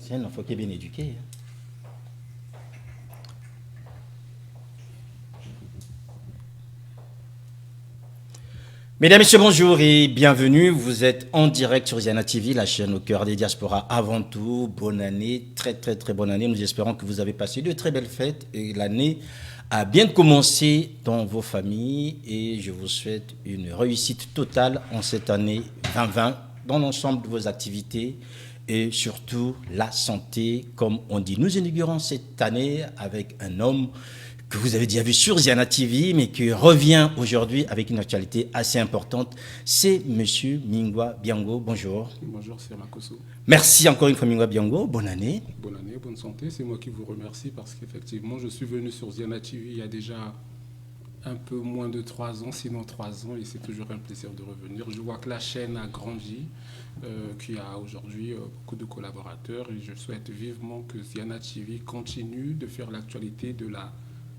C'est un enfant qui est bien éduqué. Mesdames et messieurs, bonjour et bienvenue. Vous êtes en direct sur Ziana TV, la chaîne au cœur des diasporas. Avant tout, bonne année, très bonne année. Nous espérons que vous avez passé de très belles fêtes et l'année a bien commencé dans vos familles. Et je vous souhaite une réussite totale en cette année 2020 dans l'ensemble de vos activités et surtout la santé, comme on dit. Nous inaugurons cette année avec un homme que vous avez déjà vu sur Ziana TV, mais qui revient aujourd'hui avec une actualité assez importante. C'est Monsieur Mingwa Biango. Bonjour. Bonjour, c'est Makoso. Merci encore une fois, Mingwa Biango. Bonne année. Bonne année, bonne santé. C'est moi qui vous remercie parce qu'effectivement, je suis venu sur Ziana TV il y a déjà un peu moins de 3 ans, sinon 3 ans, et c'est toujours un plaisir de revenir. Je vois que la chaîne a grandi, qu'il y a aujourd'hui beaucoup de collaborateurs, et je souhaite vivement que Ziana TV continue de faire l'actualité de la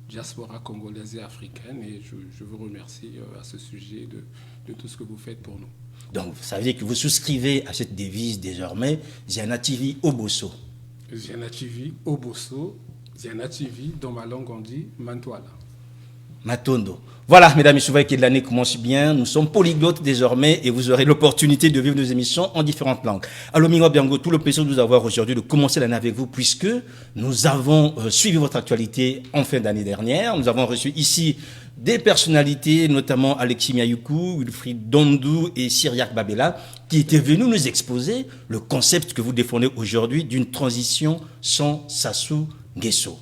diaspora congolaise et africaine, et je vous remercie à ce sujet de tout ce que vous faites pour nous. Donc, ça veut dire que vous souscrivez à cette devise désormais, Ziana TV Obosso. Ziana TV Obosso, Ziana TV, dans ma langue on dit Mantoala. Matondo. Voilà, mesdames et messieurs, vous voyez que l'année commence bien. Nous sommes polyglottes désormais et vous aurez l'opportunité de vivre nos émissions en différentes langues. Alors, Mingwa Biango, tout le plaisir de vous avoir aujourd'hui de commencer l'année avec vous puisque nous avons suivi votre actualité en fin d'année dernière. Nous avons reçu ici des personnalités, notamment Alexis Miayuku, Wilfried Dondou et Cyriac Babela, qui étaient venus nous exposer le concept que vous défendez aujourd'hui d'une transition sans Sassou Nguesso.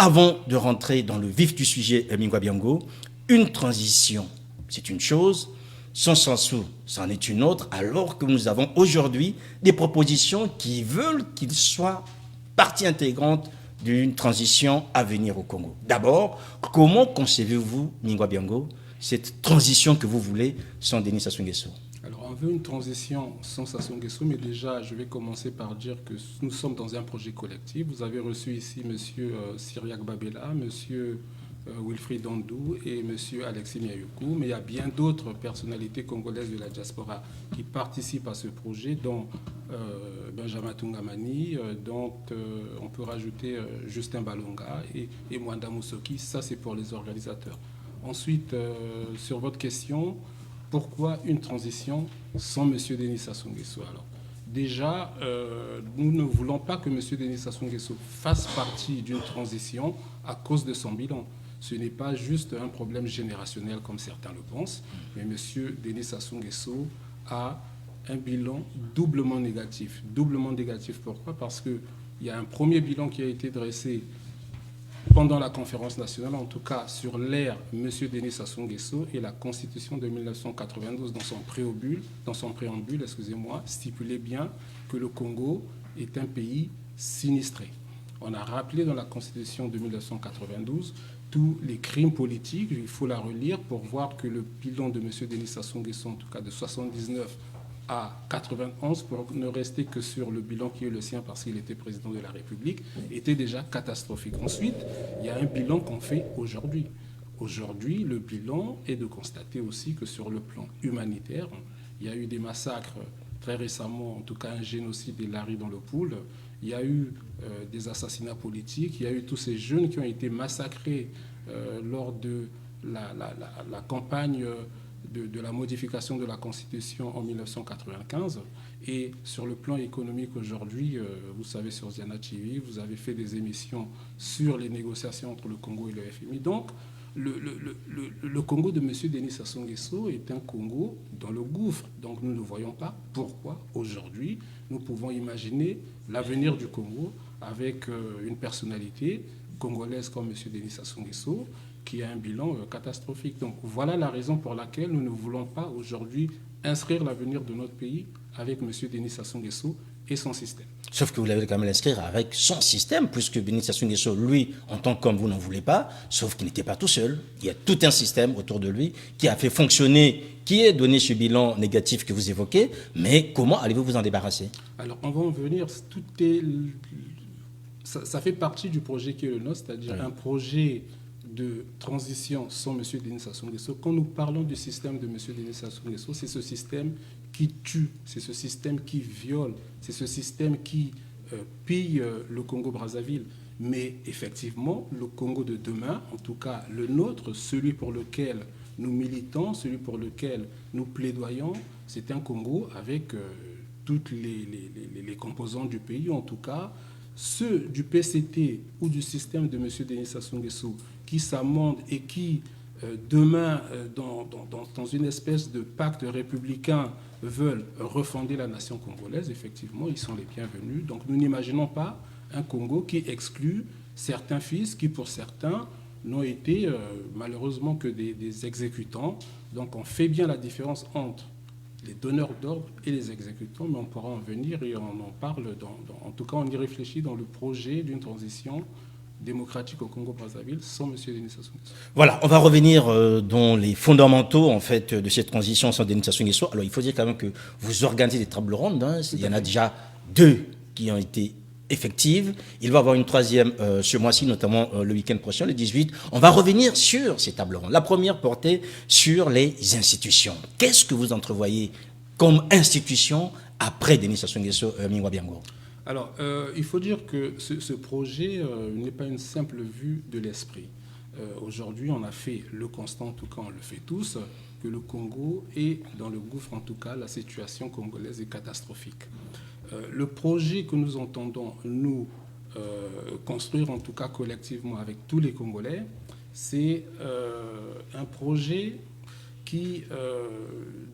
Avant de rentrer dans le vif du sujet, Mingwa Biango, une transition, c'est une chose, sans Sassou, c'en est une autre, alors que nous avons aujourd'hui des propositions qui veulent qu'il soit partie intégrante d'une transition à venir au Congo. D'abord, comment concevez-vous, Mingwa Biango, cette transition que vous voulez sans Denis Sassou Nguesso? Alors, on veut une transition sans Sassou Nguesso, mais déjà, je vais commencer par dire que nous sommes dans un projet collectif. Vous avez reçu ici M. Cyriac Babela, M. Wilfried Dondou et M. Alexis Miayuku, mais il y a bien d'autres personnalités congolaises de la diaspora qui participent à ce projet, dont Benjamin Tungamani, dont on peut rajouter Justin Balonga et Mwanda Moussoki. Ça, c'est pour les organisateurs. Ensuite, sur votre question, pourquoi une transition sans M. Denis Sassou Nguesso? Alors, déjà, nous ne voulons pas que M. Denis Sassou Nguesso fasse partie d'une transition à cause de son bilan. Ce n'est pas juste un problème générationnel comme certains le pensent, mais M. Denis Sassou Nguesso a un bilan doublement négatif. Doublement négatif, pourquoi? Parce qu'il y a un premier bilan qui a été dressé pendant la conférence nationale, en tout cas sur l'ère M. Denis Sassou Nguesso, et la Constitution de 1992, dans son préambule, stipulait bien que le Congo est un pays sinistré. On a rappelé dans la Constitution de 1992 tous les crimes politiques. Il faut la relire pour voir que le bilan de M. Denis Sassou Nguesso, en tout cas de 1979 à 91, pour ne rester que sur le bilan qui est le sien parce qu'il était président de la République, était déjà catastrophique. Ensuite, il y a un bilan qu'on fait aujourd'hui. Aujourd'hui, le bilan est de constater aussi que sur le plan humanitaire, il y a eu des massacres très récemment, en tout cas un génocide des Lari dans le Poul, il y a eu des assassinats politiques, il y a eu tous ces jeunes qui ont été massacrés lors de la campagne de la modification de la Constitution en 1995. Et sur le plan économique aujourd'hui, vous savez, sur Ziana TV, vous avez fait des émissions sur les négociations entre le Congo et le FMI. Donc, le Congo de M. Denis Sassou Nguesso est un Congo dans le gouffre. Donc, nous ne voyons pas pourquoi aujourd'hui nous pouvons imaginer l'avenir du Congo avec une personnalité congolaise comme M. Denis Sassou Nguesso, qui a un bilan catastrophique. Donc voilà la raison pour laquelle nous ne voulons pas aujourd'hui inscrire l'avenir de notre pays avec M. Denis Sassou Nguesso et son système. Sauf que vous l'avez quand même l'inscrire avec son système, puisque Denis Sassou Nguesso, lui, en tant qu'homme, vous n'en voulez pas, sauf qu'il n'était pas tout seul. Il y a tout un système autour de lui qui a fait fonctionner, qui a donné ce bilan négatif que vous évoquez, mais comment allez-vous vous en débarrasser? Alors on va en venir, ça fait partie du projet qui est le nôtre, c'est-à-dire un projet de transition sans M. Denis Sassou Nguesso. Quand nous parlons du système de M. Denis Sassou Nguesso, c'est ce système qui tue, c'est ce système qui viole, c'est ce système qui pille le Congo-Brazzaville. Mais effectivement, le Congo de demain, en tout cas le nôtre, celui pour lequel nous militons, celui pour lequel nous plaidoyons, c'est un Congo avec toutes les composants du pays, en tout cas ceux du PCT ou du système de M. Denis Sassou Nguesso qui s'amendent et qui, demain, dans une espèce de pacte républicain, veulent refonder la nation congolaise, effectivement, ils sont les bienvenus. Donc nous n'imaginons pas un Congo qui exclut certains fils qui, pour certains, n'ont été malheureusement que des exécutants. Donc on fait bien la différence entre les donneurs d'ordre et les exécutants, mais on pourra en venir et on en parle, en tout cas on y réfléchit dans le projet d'une transition démocratique au Congo-Brazzaville sans M. Denis Sassou Nguesso. Voilà, on va revenir dans les fondamentaux en fait de cette transition sans Denis Sassou Nguesso. Alors il faut dire quand même que vous organisez des tables rondes, hein. Il y en a déjà 2 qui ont été effectives. Il va y avoir une 3e ce mois-ci, notamment le week-end prochain, le 18. On va revenir sur ces tables rondes. La première portait sur les institutions. Qu'est-ce que vous entrevoyez comme institution après Denis Sassou Nguesso, Mingwa Biango? Alors, il faut dire que ce projet n'est pas une simple vue de l'esprit. Aujourd'hui, on a fait le constat, en tout cas on le fait tous, que le Congo est dans le gouffre, en tout cas la situation congolaise est catastrophique. Le projet que nous entendons, nous, construire en tout cas collectivement avec tous les Congolais, c'est un projet qui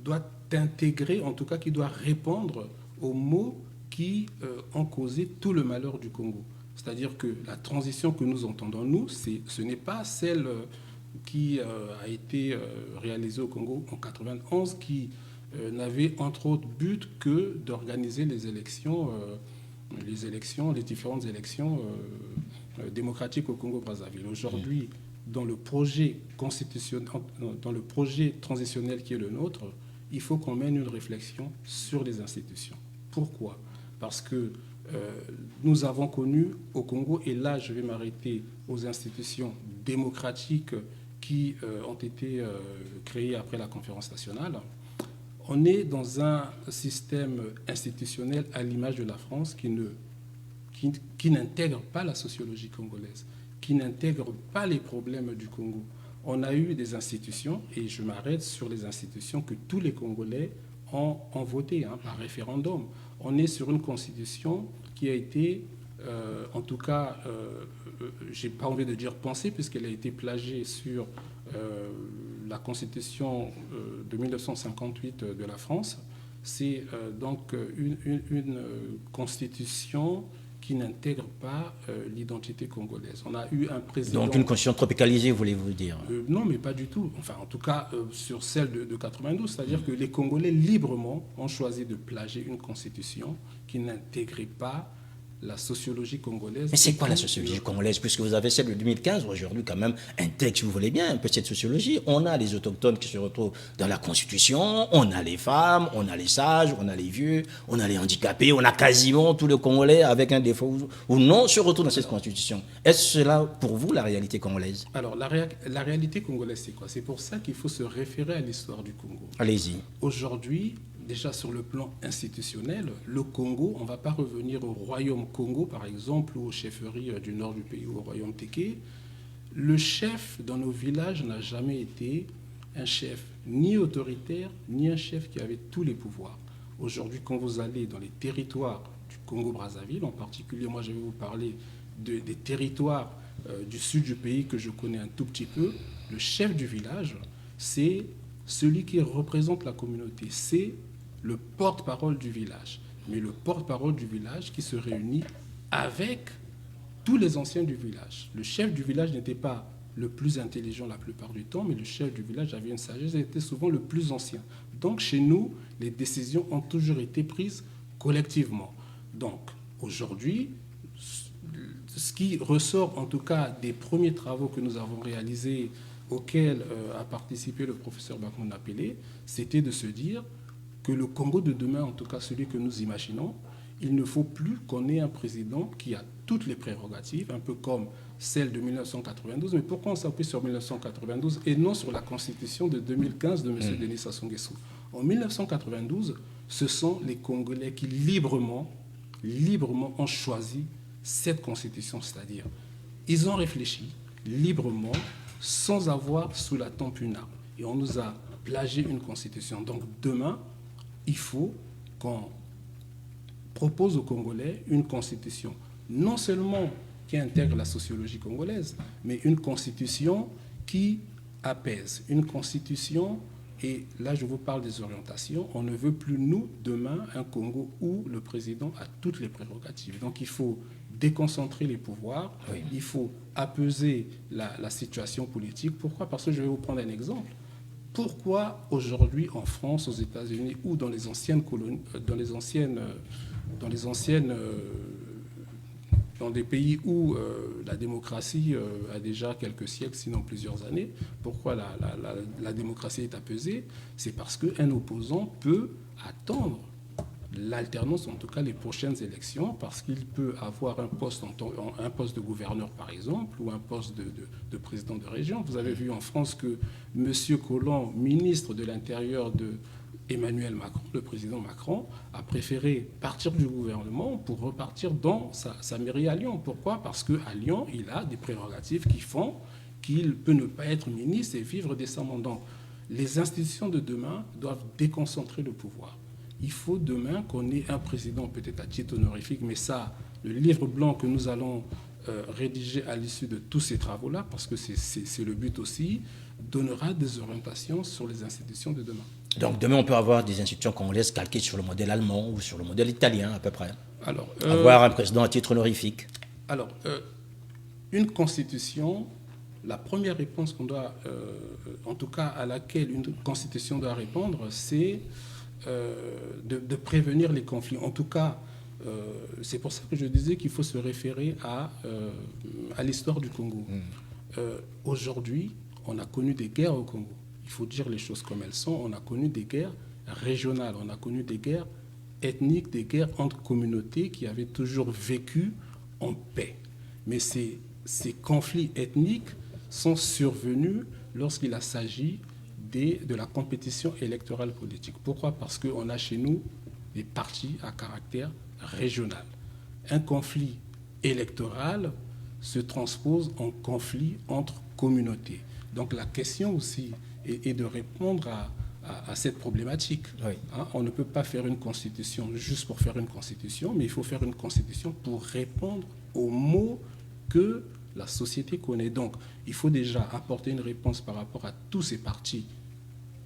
doit intégrer, en tout cas qui doit répondre aux maux qui ont causé tout le malheur du Congo. C'est-à-dire que la transition que nous entendons, nous, ce n'est pas celle qui a été réalisée au Congo en 1991, qui n'avait entre autres but que d'organiser les différentes élections démocratiques au Congo-Brazzaville. Aujourd'hui, dans le projet constitutionnel, dans le projet transitionnel qui est le nôtre, il faut qu'on mène une réflexion sur les institutions. Pourquoi ? Parce que nous avons connu au Congo, et là je vais m'arrêter aux institutions démocratiques qui ont été créées après la conférence nationale, on est dans un système institutionnel à l'image de la France qui n'intègre pas la sociologie congolaise, qui n'intègre pas les problèmes du Congo. On a eu des institutions, et je m'arrête sur les institutions que tous les Congolais ont voté par référendum. On est sur une constitution qui a été, en tout cas, j'ai pas envie de dire pensée, puisqu'elle a été plagiée sur la constitution de 1958 de la France. C'est donc une constitution qui n'intègre pas l'identité congolaise. On a eu un président... Donc une constitution tropicalisée, voulez-vous dire? Non, mais pas du tout. Enfin, en tout cas, sur celle de 92, c'est-à-dire que les Congolais librement ont choisi de plagier une constitution qui n'intégrait pas la sociologie congolaise. Mais c'est quoi la sociologie congolaise? Puisque vous avez celle de 2015, aujourd'hui quand même, un texte, si vous voulez bien, un peu cette sociologie. On a les autochtones qui se retrouvent dans la Constitution, on a les femmes, on a les sages, on a les vieux, on a les handicapés, on a quasiment tous les Congolais avec un défaut ou non se retrouvent dans cette Constitution. Est-ce cela pour vous la réalité congolaise? Alors la réalité congolaise, c'est quoi? C'est pour ça qu'il faut se référer à l'histoire du Congo. Allez-y. Aujourd'hui, déjà sur le plan institutionnel, le Congo, on ne va pas revenir au royaume Congo, par exemple, ou aux chefferies du nord du pays, ou au royaume Téké. Le chef dans nos villages n'a jamais été un chef ni autoritaire, ni un chef qui avait tous les pouvoirs. Aujourd'hui, quand vous allez dans les territoires du Congo-Brazzaville, en particulier, moi je vais vous parler des territoires du sud du pays que je connais un tout petit peu, le chef du village, c'est celui qui représente la communauté, c'est le porte-parole du village. Mais le porte-parole du village qui se réunit avec tous les anciens du village. Le chef du village n'était pas le plus intelligent la plupart du temps, mais le chef du village avait une sagesse, il était souvent le plus ancien. Donc chez nous, les décisions ont toujours été prises collectivement. Donc aujourd'hui, ce qui ressort en tout cas des premiers travaux que nous avons réalisés, auxquels a participé le professeur Bakmoun Apélé, c'était de se dire que le Congo de demain, en tout cas celui que nous imaginons, il ne faut plus qu'on ait un président qui a toutes les prérogatives, un peu comme celle de 1992. Mais pourquoi on s'appuie sur 1992 et non sur la constitution de 2015 de M. Denis Sassou Nguesso? En 1992, ce sont les Congolais qui librement librement ont choisi cette constitution, c'est-à-dire ils ont réfléchi librement sans avoir sous la tempe une arme. Et on nous a plagié une constitution. Donc demain, il faut qu'on propose aux Congolais une constitution, non seulement qui intègre la sociologie congolaise, mais une constitution qui apaise, une constitution, et là je vous parle des orientations, on ne veut plus, nous, demain, un Congo où le président a toutes les prérogatives. Donc il faut déconcentrer les pouvoirs, oui. Il faut apaiser la situation politique. Pourquoi? Parce que je vais vous prendre un exemple. Pourquoi aujourd'hui en France, aux États-Unis ou dans les anciennes colonies, dans des pays où la démocratie a déjà quelques siècles, sinon plusieurs années, pourquoi la démocratie est apaisée? C'est parce qu'un opposant peut attendre l'alternance, en tout cas les prochaines élections, parce qu'il peut avoir un poste de gouverneur, par exemple, ou un poste de président de région. Vous avez vu en France que M. Collomb, ministre de l'Intérieur de Emmanuel Macron, le président Macron, a préféré partir du gouvernement pour repartir dans sa mairie à Lyon. Pourquoi? Parce qu'à Lyon, il a des prérogatives qui font qu'il peut ne pas être ministre et vivre décemment. Donc, les institutions de demain doivent déconcentrer le pouvoir. Il faut demain qu'on ait un président peut-être à titre honorifique, mais ça, le livre blanc que nous allons rédiger à l'issue de tous ces travaux-là, parce que c'est le but aussi, donnera des orientations sur les institutions de demain. Donc demain, on peut avoir des institutions congolaises calquées sur le modèle allemand ou sur le modèle italien à peu près. Alors, avoir un président à titre honorifique. Alors, une constitution, la première réponse qu'on doit, en tout cas à laquelle une constitution doit répondre, c'est de prévenir les conflits. En tout cas, c'est pour ça que je disais qu'il faut se référer à l'histoire du Congo. Aujourd'hui, on a connu des guerres au Congo. Il faut dire les choses comme elles sont. On a connu des guerres régionales, on a connu des guerres ethniques, des guerres entre communautés qui avaient toujours vécu en paix. Mais ces conflits ethniques sont survenus lorsqu'il a s'agi de la compétition électorale politique. Pourquoi? Parce qu'on a chez nous des partis à caractère régional. Un conflit électoral se transpose en conflit entre communautés. Donc la question aussi est de répondre à cette problématique. Oui. Hein, on ne peut pas faire une constitution juste pour faire une constitution, mais il faut faire une constitution pour répondre aux maux que la société connaît. Donc il faut déjà apporter une réponse par rapport à tous ces partis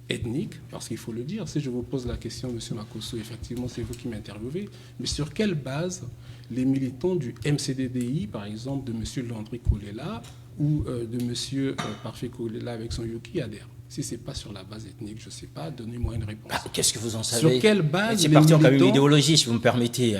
ethniques, parce qu'il faut le dire, si je vous pose la question, M. Makosso, effectivement c'est vous qui m'interviewez, mais sur quelle base les militants du MCDDI, par exemple de M. Landry Kolela ou de M. Parfait Kolela avec son Yuki adhèrent? Si ce n'est pas sur la base ethnique, je ne sais pas, donnez-moi une réponse. Qu'est-ce que vous en savez? Sur quelle base? C'est parti en comme une idéologie, si vous me permettez.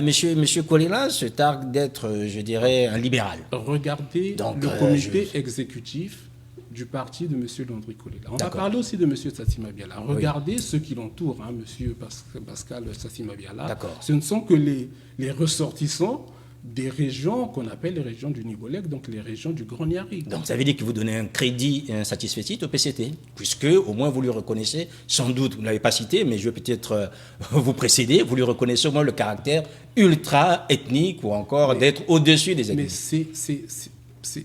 Monsieur Kolela se targue d'être, je dirais, un libéral. Regardez le comité exécutif du parti de M. Landry Kolela. On va parler aussi de M. Tsatsi Mabiala. Regardez ceux qui l'entourent, hein, M. Pascal Tsatsi Mabiala. Ce ne sont que les ressortissants des régions qu'on appelle les régions du Nibolek, donc les régions du Grand Niari. Donc ça veut dire que vous donnez un crédit et un satisfecit au PCT, puisque au moins vous lui reconnaissez, sans doute, vous ne l'avez pas cité, mais je vais peut-être vous précéder, vous lui reconnaissez au moins le caractère ultra-ethnique ou encore d'être au-dessus des ethnies. Mais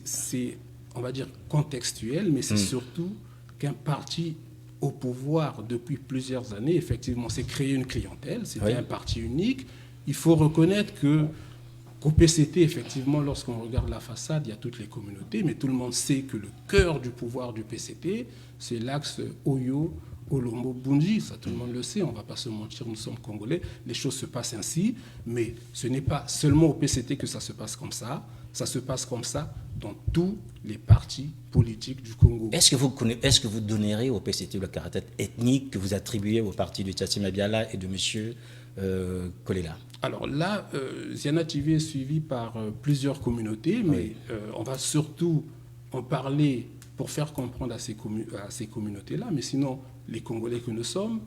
c'est, on va dire, contextuel, mais c'est surtout qu'un parti au pouvoir depuis plusieurs années, effectivement, c'est créer une clientèle, c'était un parti unique. Il faut reconnaître qu'au PCT, effectivement, lorsqu'on regarde la façade, il y a toutes les communautés, mais tout le monde sait que le cœur du pouvoir du PCT, c'est l'axe Oyo, Olombo, Bunji. Ça, tout le monde le sait, on ne va pas se mentir, nous sommes Congolais, les choses se passent ainsi, mais ce n'est pas seulement au PCT que ça se passe comme ça se passe dans tous les partis politiques du Congo. Est-ce que vous donnerez au PCT le caractère ethnique que vous attribuez au parti de Tsatsi Mabiala et de M. Kolela? Alors là, Ziana TV est suivi par plusieurs communautés, mais on va surtout en parler pour faire comprendre à ces communautés-là. Mais sinon, les Congolais que nous sommes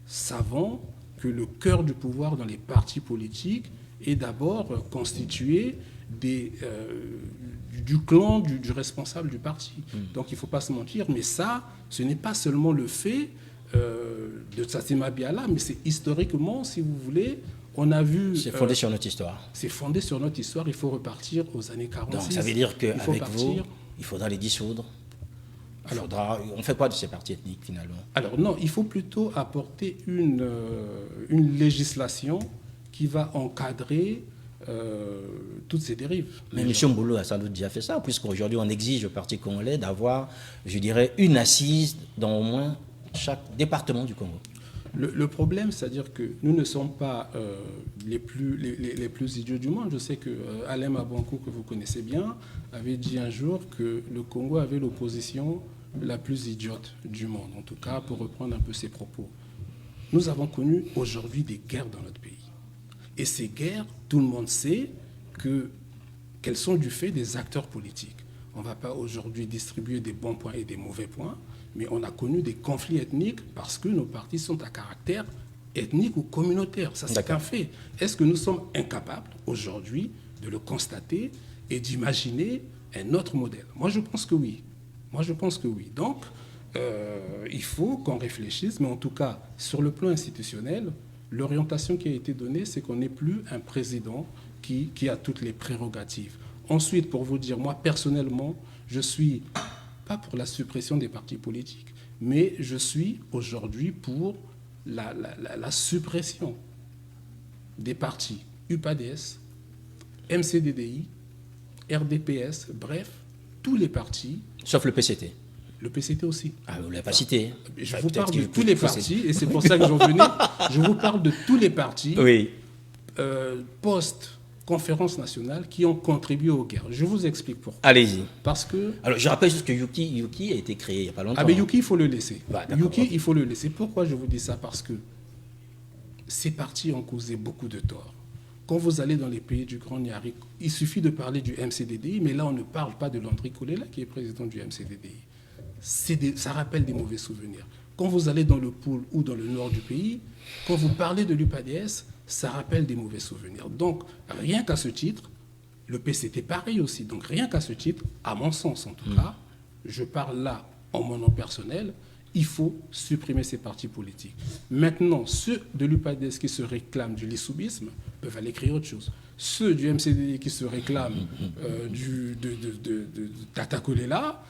savons que le cœur du pouvoir dans les partis politiques est d'abord constitué du clan du responsable du parti. Donc il ne faut pas se mentir, mais ça, ce n'est pas seulement le fait de Tsatsi Mabiala, mais c'est historiquement, si vous voulez, On a vu... C'est fondé sur notre histoire. C'est fondé sur notre histoire. Il faut repartir aux années 46. Donc ça veut dire qu'avec vous, il faudra les dissoudre. On fait quoi de ces partis ethniques finalement? Alors non, il faut plutôt apporter une législation qui va encadrer toutes ces dérives. Mais M. Mboulou a sans doute déjà fait ça, puisqu'aujourd'hui on exige au Parti congolais d'avoir, je dirais, une assise dans au moins chaque département du Congo. Le problème, c'est-à-dire que nous ne sommes pas les plus idiots du monde. Je sais que Alain Mabankou, que vous connaissez bien, avait dit un jour que le Congo avait l'opposition la plus idiote du monde, en tout cas pour reprendre un peu ses propos. Nous avons connu aujourd'hui des guerres dans notre pays. Et ces guerres, tout le monde sait qu'elles sont du fait des acteurs politiques. On ne va pas aujourd'hui distribuer des bons points et des mauvais points, mais on a connu des conflits ethniques parce que nos partis sont à caractère ethnique ou communautaire. Ça, c'est un fait. Est-ce que nous sommes incapables aujourd'hui de le constater et d'imaginer un autre modèle? Moi, je pense que oui. Donc, il faut qu'on réfléchisse, mais en tout cas, sur le plan institutionnel, l'orientation qui a été donnée, c'est qu'on n'est plus un président qui a toutes les prérogatives. Ensuite, pour vous dire, moi, personnellement, je suis pas pour la suppression des partis politiques, mais je suis aujourd'hui pour la suppression des partis UPADS, MCDDI, RDPS, bref, tous les partis. Sauf le PCT. Le PCT aussi. Ah, vous ne l'avez pas cité. Je vous parle de tous les partis, et c'est pour ça que j'en venais. Je vous parle de tous les partis post-conférence nationale qui ont contribué aux guerres. Je vous explique pourquoi. Allez-y. Parce que... Alors, je rappelle juste que Yuki a été créé il n'y a pas longtemps. Ah, mais Yuki, il faut le laisser. Yuki, il faut le laisser. Pourquoi je vous dis ça? Parce que ces partis ont causé beaucoup de tort. Quand vous allez dans les pays du Grand Niari, il suffit de parler du MCDDI, mais là, on ne parle pas de Landry Kolela, qui est président du MCDDI. Ça rappelle des mauvais souvenirs. Quand vous allez dans le Poul ou dans le nord du pays, quand vous parlez de l'UPADS, ça rappelle des mauvais souvenirs. Donc, rien qu'à ce titre, le PCT pareil aussi. Donc, rien qu'à ce titre, à mon sens en tout cas, je parle là en mon nom personnel, il faut supprimer ces partis politiques. Maintenant, ceux de l'UPADS qui se réclament du lissoubisme peuvent aller créer autre chose. Ceux du MCD qui se réclament de Tata Kolela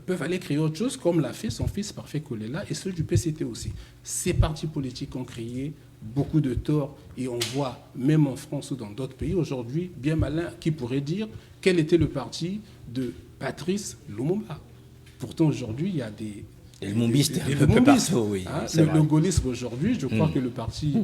peuvent aller créer autre chose, comme l'a fait son fils Parfait Kolela, et ceux du PCT aussi. Ces partis politiques ont créé beaucoup de torts, et on voit, même en France ou dans d'autres pays, aujourd'hui, bien malin, qui pourrait dire quel était le parti de Patrice Lumumba. Pourtant, aujourd'hui, il y a des... Le Mumbiste, un peu partout, oui. Hein, le gaullisme aujourd'hui, je crois que le parti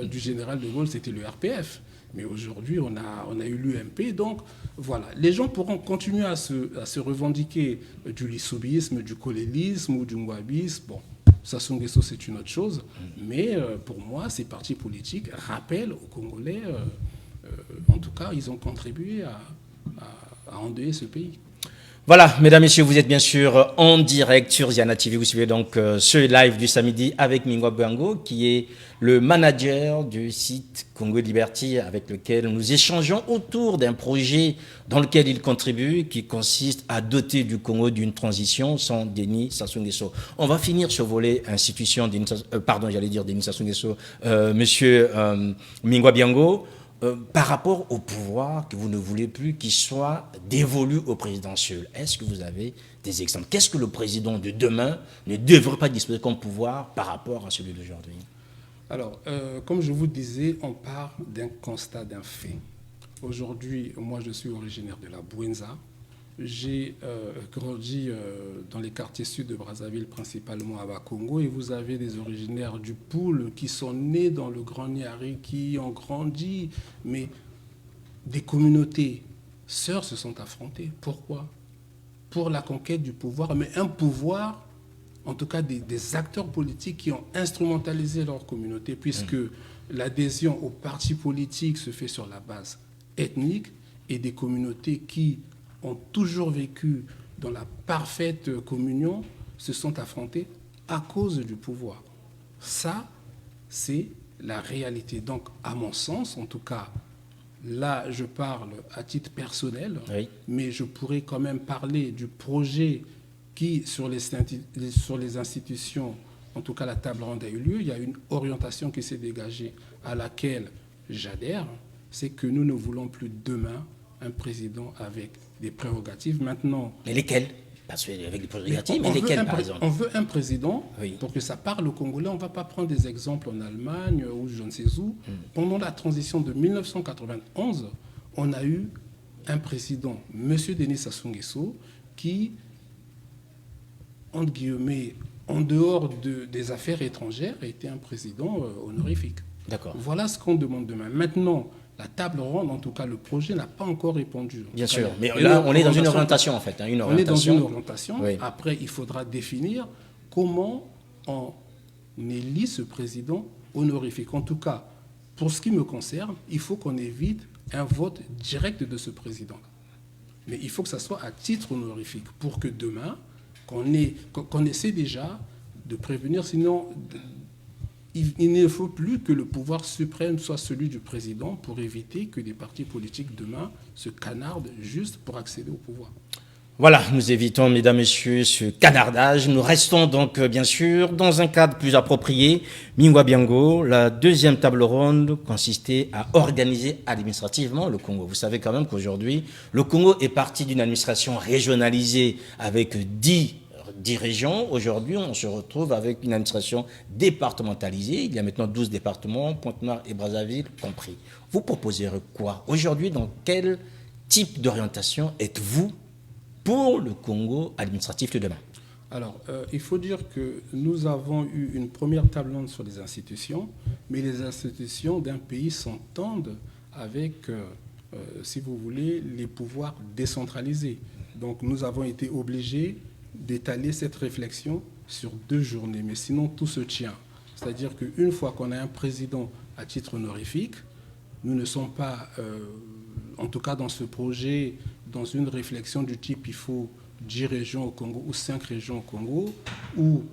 du général de Gaulle, c'était le RPF. Mais aujourd'hui, on a eu l'UMP. Donc, voilà. Les gens pourront continuer à se revendiquer du lissoubisme, du kolélisme ou du mouabisme. Bon, Sassou Nguesso, c'est une autre chose. Mais pour moi, ces partis politiques rappellent aux Congolais, en tout cas, ils ont contribué à endeuiller ce pays. Voilà, mesdames, messieurs, vous êtes bien sûr en direct sur Ziana TV. Vous suivez donc ce live du samedi avec Mingwa Bango, qui est le manager du site Congo Liberty, avec lequel nous échangeons autour d'un projet dans lequel il contribue, qui consiste à doter du Congo d'une transition sans Denis Sassou Nguesso. On va finir ce volet institution, Denis Sassou Nguesso, monsieur Mingwa Bango. Par rapport au pouvoir que vous ne voulez plus qu'il soit dévolu au présidentiel, est-ce que vous avez des exemples? Qu'est-ce que le président de demain ne devrait pas disposer comme pouvoir par rapport à celui d'aujourd'hui? Alors, comme je vous disais, on part d'un constat, d'un fait. Aujourd'hui, moi, je suis originaire de la Bouenza. J'ai grandi dans les quartiers sud de Brazzaville, principalement à Bakongo, et vous avez des originaires du Poul qui sont nés dans le Grand Niari, qui ont grandi, mais des communautés sœurs se sont affrontées. Pourquoi? Pour la conquête du pouvoir, mais un pouvoir, en tout cas des acteurs politiques qui ont instrumentalisé leur communauté, puisque l'adhésion aux partis politiques se fait sur la base ethnique, et des communautés qui ont toujours vécu dans la parfaite communion, se sont affrontés à cause du pouvoir. Ça, c'est la réalité. Donc, à mon sens, en tout cas, là, je parle à titre personnel, oui, mais je pourrais quand même parler du projet qui, sur les institutions, en tout cas la table ronde a eu lieu. Il y a une orientation qui s'est dégagée à laquelle j'adhère, c'est que nous ne voulons plus demain un président avec des prérogatives. Maintenant, Mais lesquelles? Parce qu'avec les prérogatives, mais lesquelles, par exemple? on veut un président Oui. pour que ça parle aux Congolais. On ne va pas prendre des exemples en Allemagne ou je ne sais où. Pendant la transition de 1991, on a eu un président, M. Denis Sassou Nguesso, qui, entre guillemets, en dehors des affaires étrangères, était un président honorifique. D'accord. Voilà ce qu'on demande demain. Maintenant, la table ronde, en tout cas le projet, n'a pas encore répondu. Bien sûr, mais Et là, on est dans une orientation, en fait. Hein, une on est dans une orientation. orientation. Oui. Après, il faudra définir comment on élit ce président honorifique. En tout cas, pour ce qui me concerne, il faut qu'on évite un vote direct de ce président-là. Mais il faut que ça soit à titre honorifique pour que demain, qu'on essaie déjà de prévenir, sinon il ne faut plus que le pouvoir suprême soit celui du président pour éviter que des partis politiques demain se canardent juste pour accéder au pouvoir. Voilà, nous évitons, mesdames, messieurs, ce canardage. Nous restons donc, bien sûr, dans un cadre plus approprié. Mingwa Biango, la deuxième table ronde consistait à organiser administrativement le Congo. Vous savez quand même qu'aujourd'hui, le Congo est parti d'une administration régionalisée avec 10 régions. Aujourd'hui, on se retrouve avec une administration départementalisée. Il y a maintenant 12 départements, Pointe-Noire et Brazzaville compris. Vous proposez quoi? Aujourd'hui, dans quel type d'orientation êtes-vous pour le Congo administratif de demain? Alors, il faut dire que nous avons eu une première table ronde sur les institutions, mais les institutions d'un pays s'entendent avec, si vous voulez, les pouvoirs décentralisés. Donc, nous avons été obligés d'étaler cette réflexion sur 2 journées, mais sinon tout se tient. C'est-à-dire qu'une fois qu'on a un président à titre honorifique, nous ne sommes pas, en tout cas dans ce projet, dans une réflexion du type il faut 10 régions au Congo ou 5 régions au Congo, ou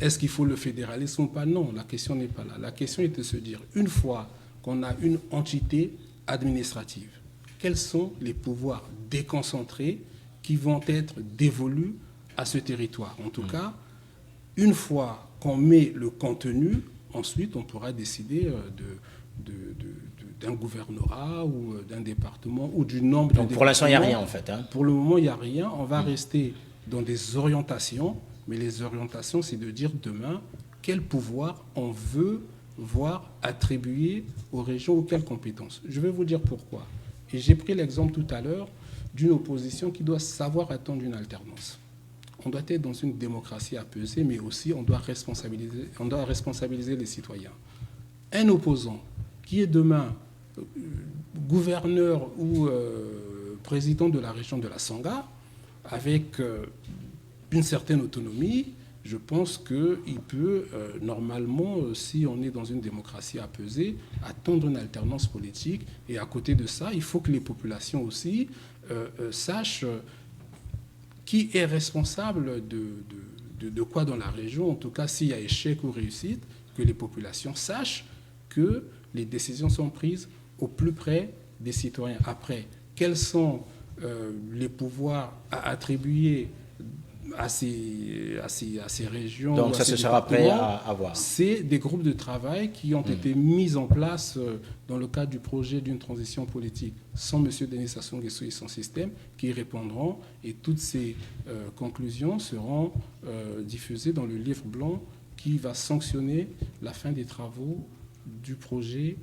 est-ce qu'il faut le fédéralisme ou pas? Non, la question n'est pas là. La question est de se dire, une fois qu'on a une entité administrative, quels sont les pouvoirs déconcentrés qui vont être dévolus à ce territoire? En tout cas, une fois qu'on met le contenu, ensuite on pourra décider d'un gouvernorat ou d'un département ou du nombre de départements. Donc pour l'instant, il n'y a rien en fait. Hein. Pour le moment, il n'y a rien. On va rester dans des orientations, mais les orientations, c'est de dire demain quel pouvoir on veut voir attribué aux régions ou quelles compétences. Je vais vous dire pourquoi. Et j'ai pris l'exemple tout à l'heure d'une opposition qui doit savoir attendre une alternance. On doit être dans une démocratie apaisée, mais aussi on doit responsabiliser les citoyens. Un opposant qui est demain gouverneur ou président de la région de la Sangha, avec une certaine autonomie, je pense qu'il peut, normalement, si on est dans une démocratie apaisée, attendre une alternance politique. Et à côté de ça, il faut que les populations aussi sachent qui est responsable de quoi dans la région. En tout cas, s'il y a échec ou réussite, que les populations sachent que les décisions sont prises au plus près des citoyens. Après, quels sont les pouvoirs à attribuer à ces régions? Donc ça se sera prêt à voir. C'est des groupes de travail qui ont été mis en place dans le cadre du projet d'une transition politique sans M. Denis Sassou Nguesso et son système, qui y répondront, et toutes ces conclusions seront diffusées dans le livre blanc qui va sanctionner la fin des travaux du projet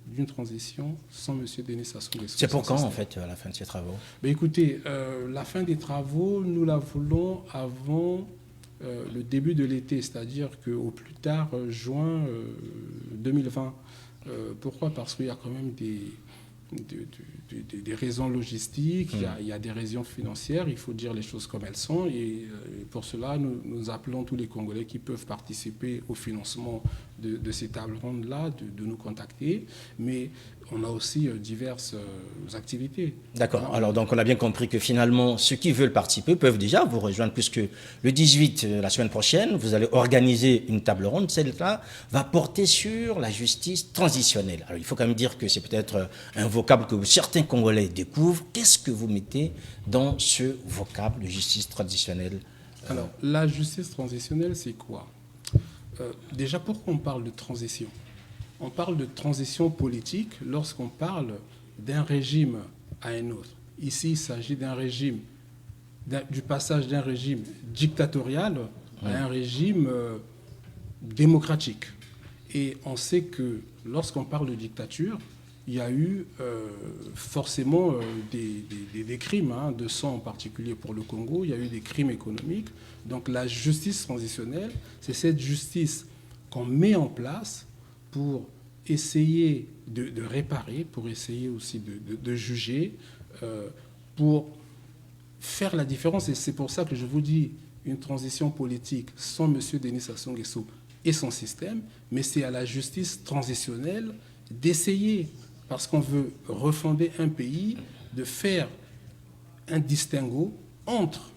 d'une transition sans M. Denis Sassou Nguesso. C'est pour quand, en fait, la fin de ces travaux? Écoutez, la fin des travaux, nous la voulons avant le début de l'été, c'est-à-dire qu'au plus tard, juin 2020. Pourquoi? Parce qu'il y a quand même des raisons logistiques, il y a des raisons financières, il faut dire les choses comme elles sont. Et pour cela, nous appelons tous les Congolais qui peuvent participer au financement de ces tables rondes-là, de nous contacter. Mais on a aussi diverses activités. D'accord. Alors, donc, on a bien compris que finalement, ceux qui veulent participer peuvent déjà vous rejoindre, puisque le 18, la semaine prochaine, vous allez organiser une table ronde. Celle-là va porter sur la justice transitionnelle. Alors, il faut quand même dire que c'est peut-être un vocable que certains Congolais découvrent. Qu'est-ce que vous mettez dans ce vocable de justice transitionnelle? Alors, la justice transitionnelle, c'est quoi? Déjà, pourquoi on parle de transition? On parle de transition politique lorsqu'on parle d'un régime à un autre. Ici, il s'agit d'un régime, du passage d'un régime dictatorial à un régime démocratique. Et on sait que lorsqu'on parle de dictature, il y a eu forcément des crimes de sang en particulier pour le Congo. Il y a eu des crimes économiques. Donc la justice transitionnelle, c'est cette justice qu'on met en place pour essayer de réparer, pour essayer aussi de juger, pour faire la différence. Et c'est pour ça que je vous dis une transition politique sans M. Denis Sassou Nguesso et son système, mais c'est à la justice transitionnelle d'essayer, parce qu'on veut refonder un pays, de faire un distinguo entre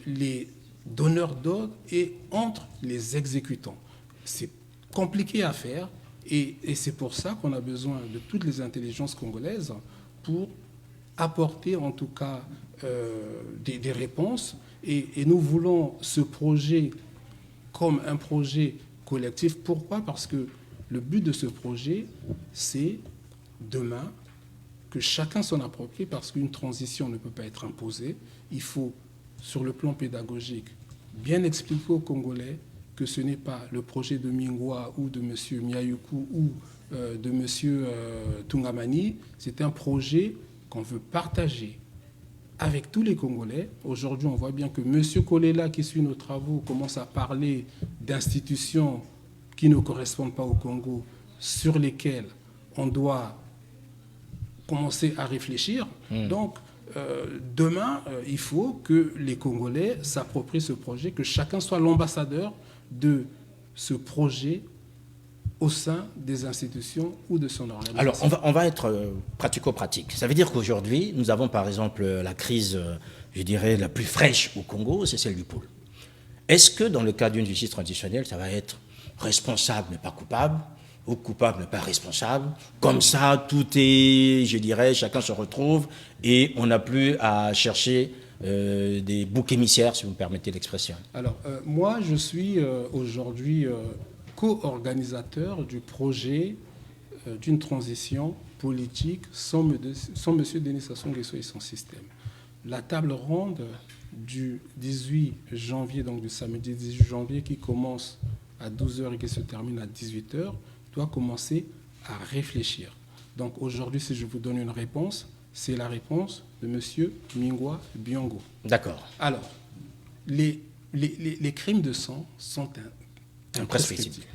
les donneurs d'ordre et entre les exécutants. C'est compliqué à faire et c'est pour ça qu'on a besoin de toutes les intelligences congolaises pour apporter en tout cas des réponses et nous voulons ce projet comme un projet collectif. Pourquoi ? Parce que le but de ce projet, c'est demain que chacun s'en approprie, parce qu'une transition ne peut pas être imposée. Il faut, sur le plan pédagogique, bien expliquer aux Congolais que ce n'est pas le projet de Mingwa ou de M. Miayuku ou de M. Tungamani. C'est un projet qu'on veut partager avec tous les Congolais. Aujourd'hui, on voit bien que M. Kolela, qui suit nos travaux, commence à parler d'institutions qui ne correspondent pas au Congo, sur lesquelles on doit commencer à réfléchir. Donc, demain, il faut que les Congolais s'approprient ce projet, que chacun soit l'ambassadeur de ce projet au sein des institutions ou de son organisation. Alors, on va être pratico-pratique. Ça veut dire qu'aujourd'hui, nous avons par exemple la crise, je dirais, la plus fraîche au Congo, c'est celle du pôle. Est-ce que dans le cas d'une justice traditionnelle, ça va être responsable mais pas coupable, ou coupable mais pas responsable? Comme ça, tout est, je dirais, chacun se retrouve et on n'a plus à chercher des boucs émissaires, si vous me permettez l'expression. Alors, moi, je suis aujourd'hui co-organisateur du projet d'une transition politique sans M. Denis Sassou Nguesso et son système. La table ronde du 18 janvier, donc du samedi 18 janvier, qui commence à 12h et qui se termine à 18h, doit commencer à réfléchir. Donc aujourd'hui, si je vous donne une réponse, c'est la réponse de M. Mingwa Biongo. D'accord. Alors, les crimes de sang sont imprescriptibles.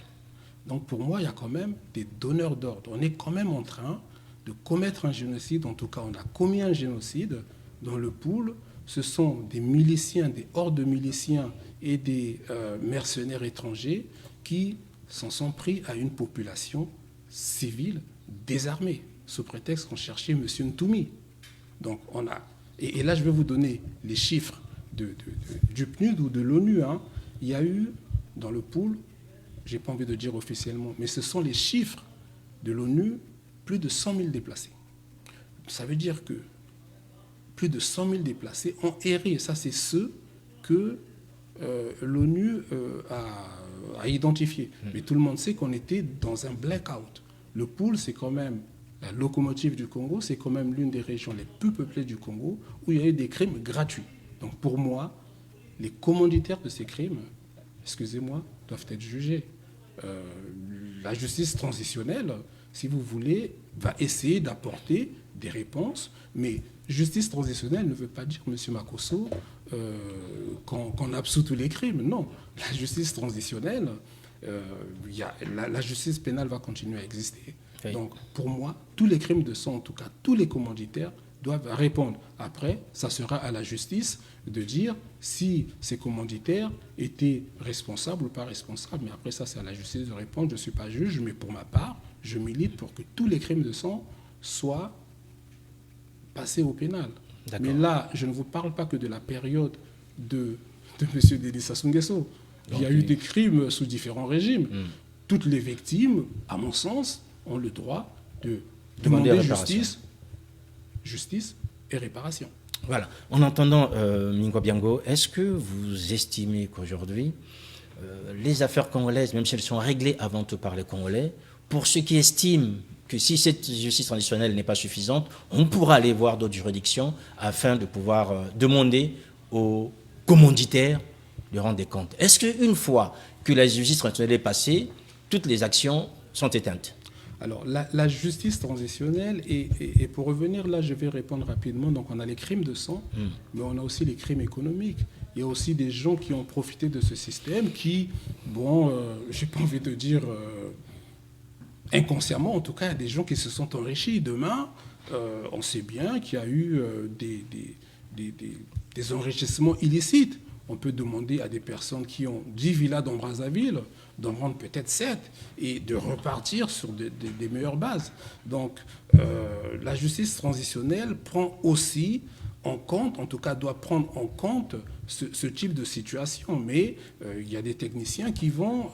Donc pour moi, il y a quand même des donneurs d'ordre. On est quand même en train de commettre un génocide. En tout cas, on a commis un génocide dans le pool. Ce sont des miliciens, des hordes de miliciens et des mercenaires étrangers qui s'en sont pris à une population civile désarmée, sous prétexte qu'on cherchait M. Ntoumi. Donc on a... Et là, je vais vous donner les chiffres du PNUD ou de l'ONU. Il y a eu, dans le pool, je n'ai pas envie de dire officiellement, mais ce sont les chiffres de l'ONU, plus de 100 000 déplacés. Ça veut dire que plus de 100 000 déplacés ont erré. Ça, c'est ceux que l'ONU a identifiés. Mais tout le monde sait qu'on était dans un blackout. Le pool, c'est quand même la locomotive du Congo, c'est quand même l'une des régions les plus peuplées du Congo où il y a eu des crimes gratuits. Donc pour moi, les commanditaires de ces crimes, excusez-moi, doivent être jugés. La justice transitionnelle, si vous voulez, va essayer d'apporter des réponses, mais justice transitionnelle ne veut pas dire, M. Makosso, qu'on absout tous les crimes. Non, la justice transitionnelle, la justice pénale va continuer à exister. Oui. Donc, pour moi, tous les crimes de sang, en tout cas, tous les commanditaires doivent répondre. Après, ça sera à la justice de dire si ces commanditaires étaient responsables ou pas responsables. Mais après, ça, c'est à la justice de répondre. Je ne suis pas juge, mais pour ma part, je milite pour que tous les crimes de sang soient passés au pénal. Mais là, je ne vous parle pas que de la période de M. Denis Sassou Nguesso. Il y a eu des crimes sous différents régimes. Toutes les victimes, à mon sens, ont le droit de demander justice et réparation. Voilà. En entendant Mingwa Biongo, est-ce que vous estimez qu'aujourd'hui, les affaires congolaises, même si elles sont réglées avant tout par les Congolais, pour ceux qui estiment que si cette justice transitionnelle n'est pas suffisante, on pourra aller voir d'autres juridictions afin de pouvoir demander aux commanditaires de rendre des comptes. Est-ce qu'une fois que la justice transitionnelle est passée, toutes les actions sont éteintes? Alors, la justice transitionnelle, et pour revenir là, je vais répondre rapidement. Donc, on a les crimes de sang, mais on a aussi les crimes économiques. Il y a aussi des gens qui ont profité de ce système qui, bon, j'ai pas envie de dire inconsciemment, en tout cas, il y a des gens qui se sont enrichis. Demain, on sait bien qu'il y a eu des enrichissements illicites. On peut demander à des personnes qui ont 10 villas dans Brazzaville d'en rendre peut-être 7 et de repartir sur des meilleures bases. Donc, la justice transitionnelle prend aussi en compte, en tout cas doit prendre en compte ce type de situation. Mais il y a des techniciens qui vont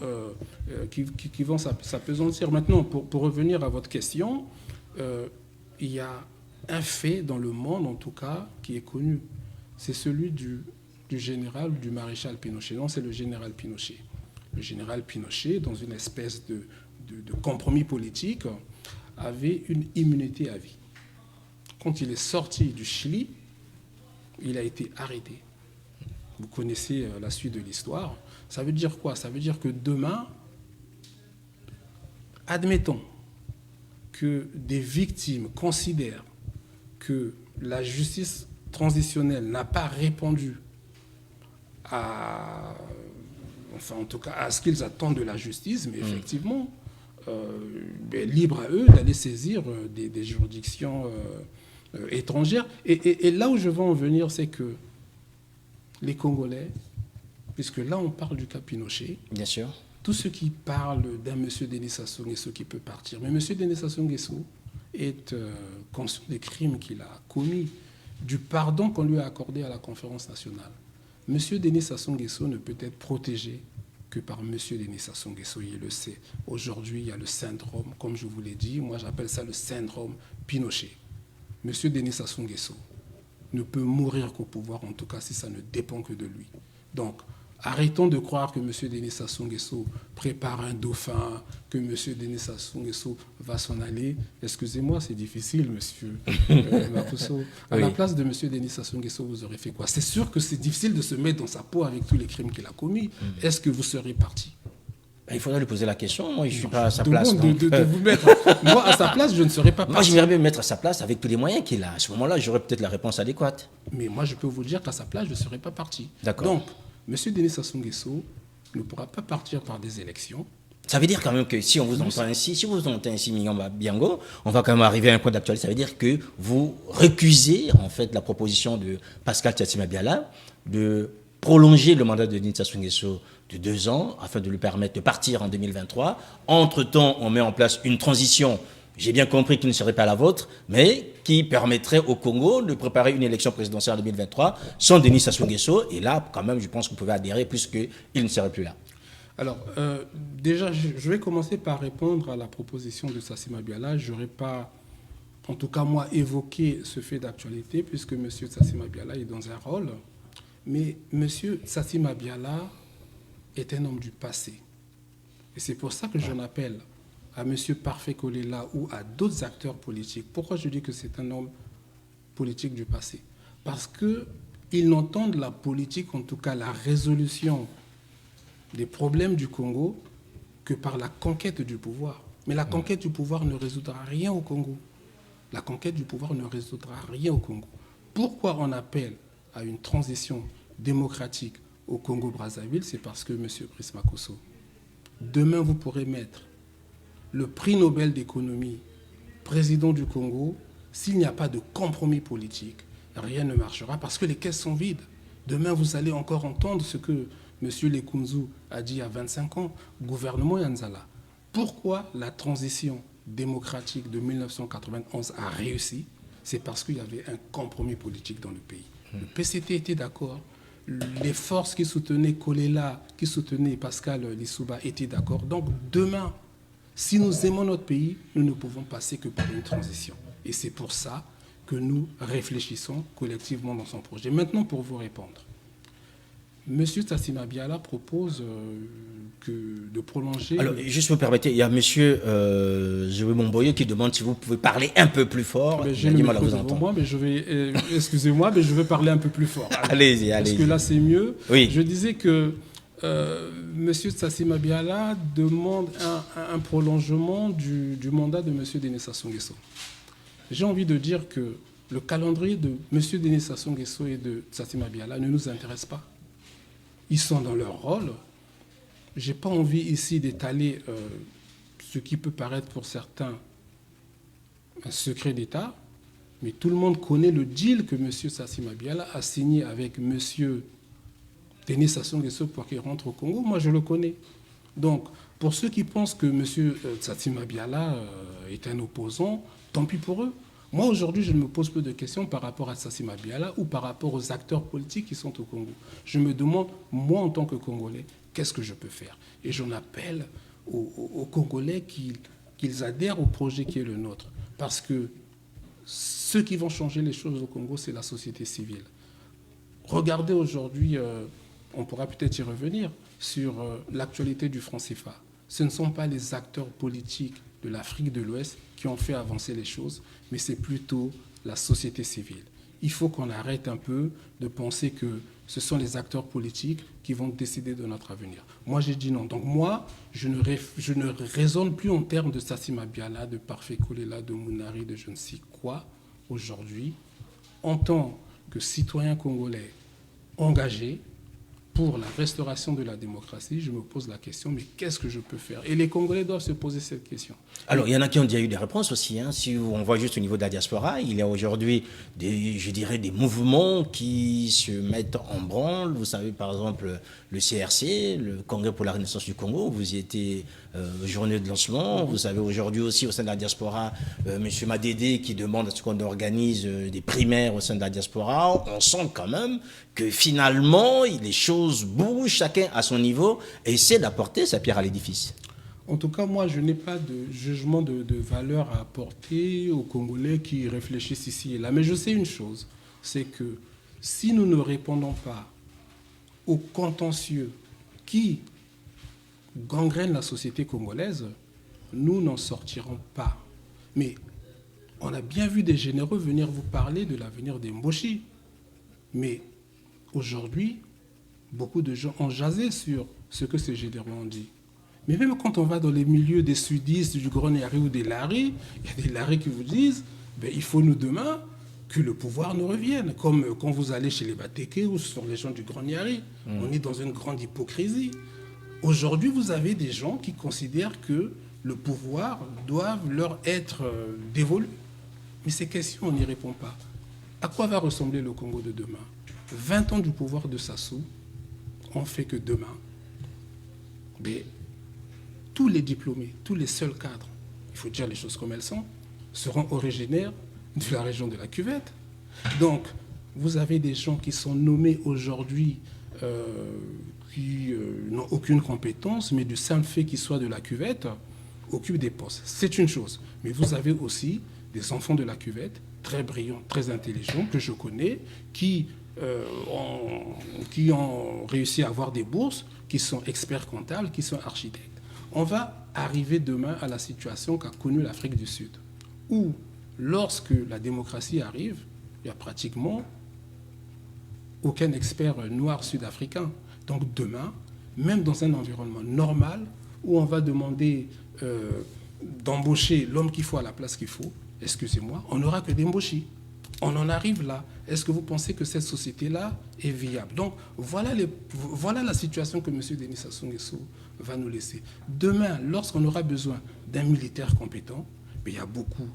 s'apesantir. Maintenant, pour revenir à votre question, il y a un fait dans le monde, en tout cas, qui est connu. C'est celui du général, du maréchal Pinochet. Non, c'est le général Pinochet. Le général Pinochet, dans une espèce de compromis politique, avait une immunité à vie. Quand il est sorti du Chili, il a été arrêté. Vous connaissez la suite de l'histoire. Ça veut dire quoi? Ça veut dire que demain, admettons que des victimes considèrent que la justice transitionnelle n'a pas répondu en tout cas, à ce qu'ils attendent de la justice, mais effectivement, libre à eux d'aller saisir des juridictions étrangères. Et là où je veux en venir, c'est que les Congolais, puisque là on parle du cas Pinochet, bien sûr, tous ceux qui parlent d'un monsieur Denis Sassou Nguesso qui peut partir, mais monsieur Denis Sassou Nguesso est conscient des crimes qu'il a commis, du pardon qu'on lui a accordé à la conférence nationale. Monsieur Denis Sassou Nguesso ne peut être protégé que par monsieur Denis Sassou Nguesso, il le sait. Aujourd'hui, il y a le syndrome, comme je vous l'ai dit, moi j'appelle ça le syndrome Pinochet. Monsieur Denis Sassou Nguesso ne peut mourir qu'au pouvoir, en tout cas si ça ne dépend que de lui. Donc, arrêtons de croire que M. Denis Sassou Nguesso prépare un dauphin, que M. Denis Sassou Nguesso va s'en aller. Excusez-moi, c'est difficile, monsieur Mapusso. À la place de M. Denis Sassou Nguesso, vous aurez fait quoi? C'est sûr que c'est difficile de se mettre dans sa peau avec tous les crimes qu'il a commis. Est-ce que vous serez parti? Il faudrait lui poser la question. Moi, je ne suis pas à sa place. De vous mettre. Moi, à sa place, je ne serais pas parti. Moi, j'aimerais bien me mettre à sa place avec tous les moyens qu'il a. À ce moment-là, j'aurais peut-être la réponse adéquate. Mais moi, je peux vous dire qu'à sa place, je ne serais pas parti. D'accord. Donc, M. Denis Sassou Nguesso ne pourra pas partir par des élections. Ça veut dire quand même que si on vous entend ainsi, Mignon Biango, on va quand même arriver à un point d'actualité. Ça veut dire que vous récusez en fait la proposition de Pascal Tchatsima Biala de prolonger le mandat de Denis Sassou Nguesso de 2 ans afin de lui permettre de partir en 2023. Entre-temps, on met en place une transition, j'ai bien compris qu'il ne serait pas la vôtre, mais qui permettrait au Congo de préparer une élection présidentielle en 2023 sans Denis Sassou Nguesso. Et là, quand même, je pense que vous pouvez adhérer puisqu'il ne serait plus là. Alors, déjà, je vais commencer par répondre à la proposition de Sassima Biala. Je n'aurais pas, en tout cas moi, évoqué ce fait d'actualité puisque M. Sassima Biala est dans un rôle. Mais M. Sassima Biala est un homme du passé. Et c'est pour ça que j'en appelle à M. Parfait Kolela ou à d'autres acteurs politiques. Pourquoi je dis que c'est un homme politique du passé? Parce qu'ils n'entendent la politique, en tout cas la résolution des problèmes du Congo, que par la conquête du pouvoir. Mais la conquête du pouvoir ne résoudra rien au Congo. La conquête du pouvoir ne résoudra rien au Congo. Pourquoi on appelle à une transition démocratique au Congo-Brazzaville? C'est parce que, M. Brice Makosso, demain vous pourrez mettre le prix Nobel d'économie, président du Congo, s'il n'y a pas de compromis politique, rien ne marchera parce que les caisses sont vides. Demain, vous allez encore entendre ce que M. Lekunzu a dit il y a 25 ans, gouvernement Yanzala. Pourquoi la transition démocratique de 1991 a réussi? C'est parce qu'il y avait un compromis politique dans le pays. Le PCT était d'accord, les forces qui soutenaient Kolela, qui soutenaient Pascal Lissouba étaient d'accord. Donc demain, si nous aimons notre pays, nous ne pouvons passer que par une transition. Et c'est pour ça que nous réfléchissons collectivement dans son projet. Maintenant, pour vous répondre. Monsieur Tassima Biala propose de prolonger... Alors, juste vous permettez, il y a monsieur Joël Momboyo qui demande si vous pouvez parler un peu plus fort. J'ai le micro devant moi, mais je vais... excusez-moi, mais je vais parler un peu plus fort. Allez-y. Parce que là, c'est mieux. Oui. Je disais que monsieur Tassima Biala demande un prolongement du mandat de monsieur Denis Sassou Nguesso. J'ai envie de dire que le calendrier de monsieur Denis Sassou Nguesso et de Tassima Biala ne nous intéresse pas. Ils sont dans leur rôle. Je n'ai pas envie ici d'étaler ce qui peut paraître pour certains un secret d'État, mais tout le monde connaît le deal que M. Tassima Biala a signé avec M. Denis Sassou Nguesso pour qu'il rentre au Congo. Moi, je le connais. Donc, pour ceux qui pensent que M. Tassima Biala est un opposant, tant pis pour eux. Moi, aujourd'hui, je ne me pose peu de questions par rapport à Tassima Biala ou par rapport aux acteurs politiques qui sont au Congo. Je me demande, moi, en tant que Congolais, qu'est-ce que je peux faire? Et j'en appelle aux Congolais qu'ils adhèrent au projet qui est le nôtre. Parce que ceux qui vont changer les choses au Congo, c'est la société civile. Regardez aujourd'hui, on pourra peut-être y revenir, sur l'actualité du franc CFA. Ce ne sont pas les acteurs politiques de l'Afrique de l'Ouest qui ont fait avancer les choses, mais c'est plutôt la société civile. Il faut qu'on arrête un peu de penser que ce sont les acteurs politiques qui vont décider de notre avenir. Moi, j'ai dit non. Donc moi, je ne raisonne plus en termes de Tassima Biala, de Parfait Kolela, de Mounari, de je ne sais quoi. Aujourd'hui, en tant que citoyen congolais engagé pour la restauration de la démocratie, je me pose la question, mais qu'est-ce que je peux faire? Et les Congolais doivent se poser cette question. Alors, il y en a qui ont déjà eu des réponses aussi. Si on voit juste au niveau de la diaspora, il y a aujourd'hui, des mouvements qui se mettent en branle. Vous savez, par exemple, le CRC, le Congrès pour la Renaissance du Congo, vous y étiez journée de lancement. Vous savez, aujourd'hui aussi, au sein de la diaspora, M. Madédé qui demande à ce qu'on organise des primaires au sein de la diaspora. On sent quand même que finalement, les choses bougent, chacun à son niveau, et essaie d'apporter sa pierre à l'édifice. En tout cas, moi, je n'ai pas de jugement de valeur à apporter aux Congolais qui réfléchissent ici et là. Mais je sais une chose, c'est que si nous ne répondons pas aux contentieux qui gangrènent la société congolaise, nous n'en sortirons pas. Mais on a bien vu des généraux venir vous parler de l'avenir des Mboshi. Mais aujourd'hui, beaucoup de gens ont jasé sur ce que ces généraux ont dit. Mais même quand on va dans les milieux des sudistes, du Grand Niari ou des Laris, il y a des Laris qui vous disent il faut nous demain que le pouvoir nous revienne. Comme quand vous allez chez les Batéké ou sur les gens du Grand Niari. On est dans une grande hypocrisie. Aujourd'hui, vous avez des gens qui considèrent que le pouvoir doit leur être dévolu. Mais ces questions, on n'y répond pas. À quoi va ressembler le Congo de demain? 20 ans du pouvoir de Sassou ont fait que demain, tous les diplômés, tous les seuls cadres, il faut dire les choses comme elles sont, seront originaires de la région de la Cuvette. Donc, vous avez des gens qui sont nommés aujourd'hui qui n'ont aucune compétence, mais du simple fait qu'ils soient de la Cuvette, occupent des postes. C'est une chose. Mais vous avez aussi des enfants de la Cuvette, très brillants, très intelligents, que je connais, qui ont réussi à avoir des bourses, qui sont experts comptables, qui sont architectes. On va arriver demain à la situation qu'a connue l'Afrique du Sud, où lorsque la démocratie arrive, il n'y a pratiquement aucun expert noir sud-africain. Donc demain, même dans un environnement normal, où on va demander d'embaucher l'homme qu'il faut à la place qu'il faut, excusez-moi, on n'aura que des Mboshi. On en arrive là. Est-ce que vous pensez que cette société-là est viable? Donc, voilà la situation que M. Denis Sassou Nguesso va nous laisser. Demain, lorsqu'on aura besoin d'un militaire compétent, il y a beaucoup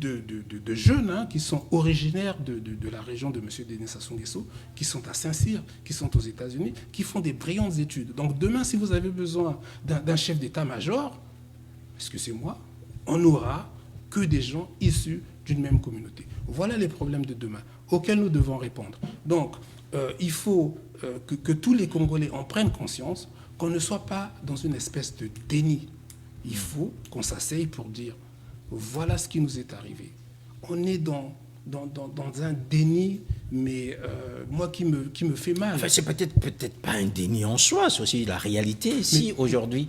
de jeunes qui sont originaires de la région de M. Denis Sassou Nguesso, qui sont à Saint-Cyr, qui sont aux États-Unis, qui font des brillantes études. Donc, demain, si vous avez besoin d'un chef d'état-major, excusez-moi, on n'aura que des gens issus d'une même communauté. Voilà les problèmes de demain auxquels nous devons répondre. Donc, il faut que tous les Congolais en prennent conscience, qu'on ne soit pas dans une espèce de déni. Il faut qu'on s'asseye pour dire, voilà ce qui nous est arrivé. On est dans un déni mais moi qui me fait mal. Enfin, c'est peut-être pas un déni en soi, c'est aussi la réalité. Si aujourd'hui,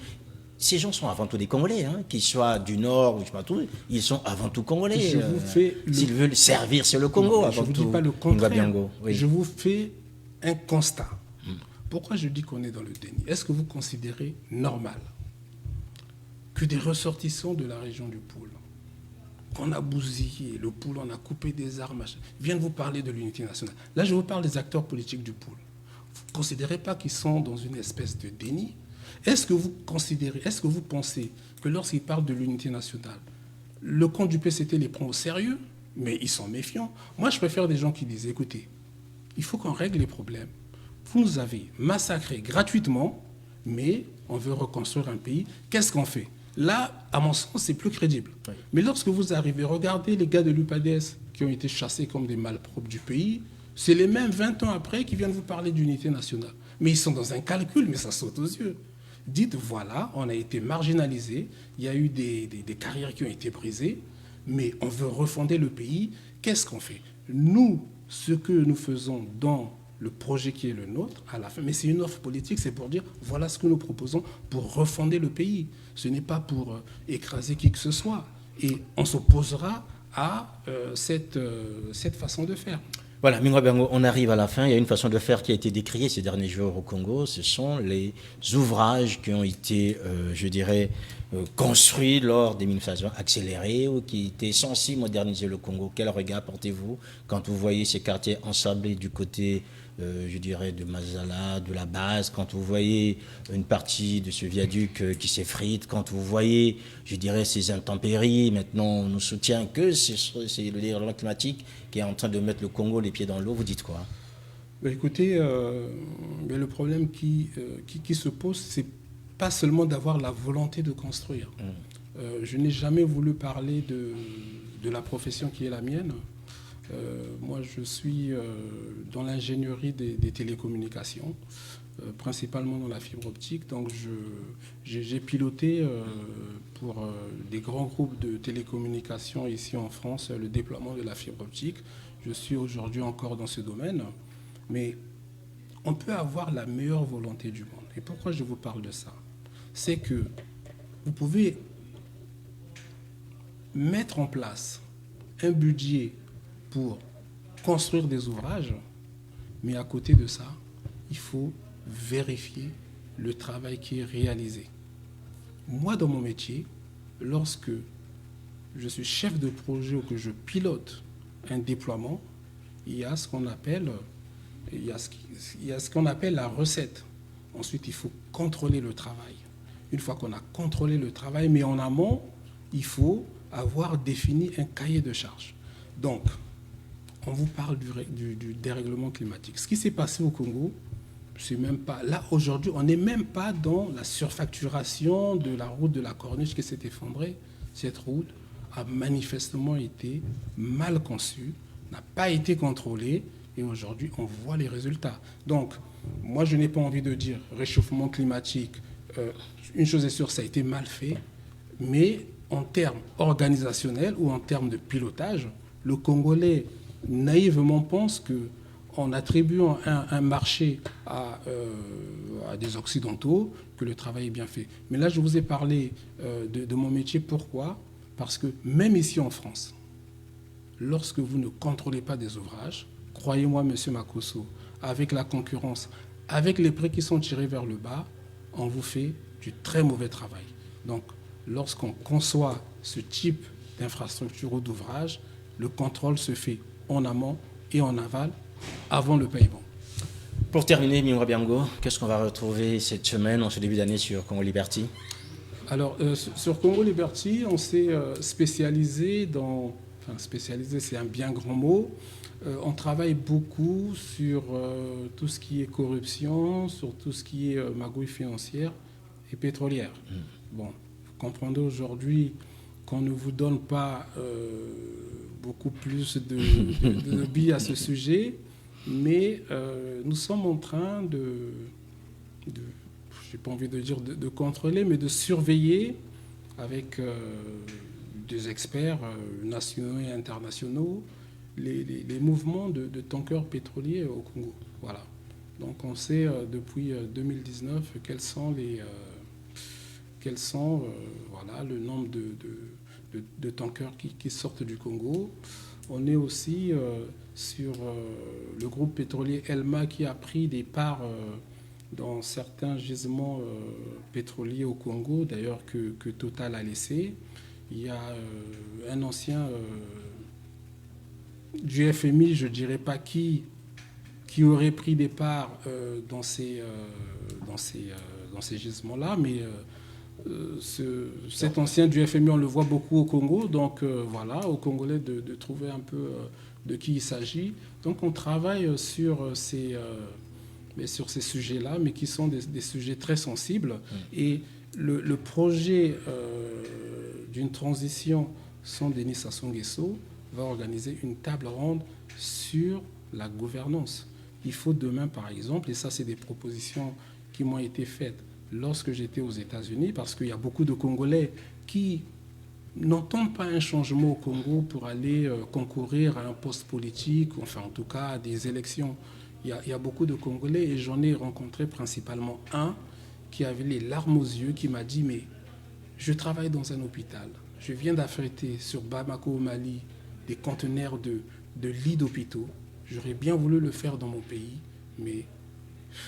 ces gens sont avant tout des Congolais, hein, qu'ils soient du Nord ou je sais pas tout, ils sont avant tout Congolais. S'ils veulent servir, c'est le Congo avant tout. Je ne vous dis pas le contraire. Oui. Je vous fais un constat. Pourquoi je dis qu'on est dans le déni? Est-ce que vous considérez normal que des ressortissants de la région du Pôle, qu'on a bousillé, le Pôle, on a coupé des armes, viennent vous parler de l'unité nationale? Là, je vous parle des acteurs politiques du Pôle. Vous ne considérez pas qu'ils sont dans une espèce de déni? Est-ce que vous pensez que lorsqu'ils parlent de l'unité nationale, le camp du PCT les prend au sérieux? Mais ils sont méfiants. Moi, je préfère des gens qui disent, écoutez, il faut qu'on règle les problèmes. Vous nous avez massacrés gratuitement, mais on veut reconstruire un pays. Qu'est-ce qu'on fait? Là, à mon sens, c'est plus crédible. Oui. Mais lorsque vous arrivez, regardez les gars de l'UPADES qui ont été chassés comme des malpropres du pays, c'est les mêmes 20 ans après qui viennent vous parler d'unité nationale. Mais ils sont dans un calcul, mais ça saute aux yeux. Dites, voilà, on a été marginalisés, il y a eu des carrières qui ont été brisées, mais on veut refonder le pays. Qu'est-ce qu'on fait? Nous, ce que nous faisons dans le projet qui est le nôtre, à la fin, mais c'est une offre politique, c'est pour dire, voilà ce que nous proposons pour refonder le pays. Ce n'est pas pour écraser qui que ce soit. Et on s'opposera à cette façon de faire. Voilà, Mingo Biango, on arrive à la fin. Il y a une façon de faire qui a été décriée ces derniers jours au Congo. Ce sont les ouvrages qui ont été, construits lors des manifestations accélérées ou qui étaient censés moderniser le Congo. Quel regard portez-vous quand vous voyez ces quartiers ensablés du côté, de Mazala, de la base, quand vous voyez une partie de ce viaduc qui s'effrite, quand vous voyez, ces intempéries, maintenant on nous soutient que c'est le dérèglement climatique qui est en train de mettre le Congo les pieds dans l'eau, vous dites quoi? Écoutez, le problème qui se pose, c'est pas seulement d'avoir la volonté de construire. Je n'ai jamais voulu parler de la profession qui est la mienne. Moi, je suis dans l'ingénierie des télécommunications, principalement dans la fibre optique. Donc, j'ai piloté pour des grands groupes de télécommunications ici en France le déploiement de la fibre optique. Je suis aujourd'hui encore dans ce domaine. Mais on peut avoir la meilleure volonté du monde. Et pourquoi je vous parle de ça? C'est que vous pouvez mettre en place un budget pour construire des ouvrages, mais à côté de ça, il faut vérifier le travail qui est réalisé. Moi, dans mon métier, lorsque je suis chef de projet ou que je pilote un déploiement, il y a ce qu'on appelle la recette. Ensuite, il faut contrôler le travail. Une fois qu'on a contrôlé le travail, mais en amont, il faut avoir défini un cahier de charges. Donc, on vous parle du dérèglement climatique. Ce qui s'est passé au Congo, c'est même pas... Là, aujourd'hui, on n'est même pas dans la surfacturation de la route de la Corniche qui s'est effondrée. Cette route a manifestement été mal conçue, n'a pas été contrôlée, et aujourd'hui, on voit les résultats. Donc, moi, je n'ai pas envie de dire réchauffement climatique. Une chose est sûre, ça a été mal fait, mais en termes organisationnels ou en termes de pilotage, le Congolais naïvement pense qu'en attribuant un marché à des Occidentaux, que le travail est bien fait. Mais là, je vous ai parlé de mon métier. Pourquoi? Parce que même ici en France, lorsque vous ne contrôlez pas des ouvrages, croyez-moi, monsieur Makosso, avec la concurrence, avec les prix qui sont tirés vers le bas, on vous fait du très mauvais travail. Donc, lorsqu'on conçoit ce type d'infrastructure ou d'ouvrage, le contrôle se fait en amont et en aval avant le paiement. Pour terminer, Mingo Biango, qu'est-ce qu'on va retrouver cette semaine, en ce début d'année, sur Congo Liberty? Alors, sur Congo Liberty, on s'est spécialisé dans... Enfin, spécialisé, c'est un bien grand mot. On travaille beaucoup sur tout ce qui est corruption, sur tout ce qui est magouille financière et pétrolière. Bon, vous comprendrez aujourd'hui qu'on ne vous donne pas beaucoup plus de billes à ce sujet, mais nous sommes en train je n'ai pas envie de dire de contrôler, mais de surveiller avec des experts nationaux et internationaux les mouvements de tankers pétroliers au Congo. Voilà. Donc on sait depuis 2019 quels sont voilà, le nombre de tankers qui sortent du Congo. On est aussi sur le groupe pétrolier Elma qui a pris des parts dans certains gisements pétroliers au Congo, d'ailleurs que Total a laissé. Il y a un ancien du FMI, je ne dirais pas qui aurait pris des parts dans ces gisements-là, mais cet ancien du FMI, on le voit beaucoup au Congo, donc voilà, aux Congolais de trouver un peu de qui il s'agit. Donc on travaille sur ces sujets-là, mais qui sont des sujets très sensibles. Et le projet d'une transition sans Denis Sassou Nguesso va organiser une table ronde sur la gouvernance. Il faut demain, par exemple, et ça c'est des propositions qui m'ont été faites lorsque j'étais aux États-Unis, parce qu'il y a beaucoup de Congolais qui n'entendent pas un changement au Congo pour aller concourir à un poste politique, enfin en tout cas à des élections. Il y a beaucoup de Congolais et j'en ai rencontré principalement un qui avait les larmes aux yeux, qui m'a dit « mais je travaille dans un hôpital, je viens d'affréter sur Bamako au Mali des conteneurs de lits d'hôpitaux, j'aurais bien voulu le faire dans mon pays, mais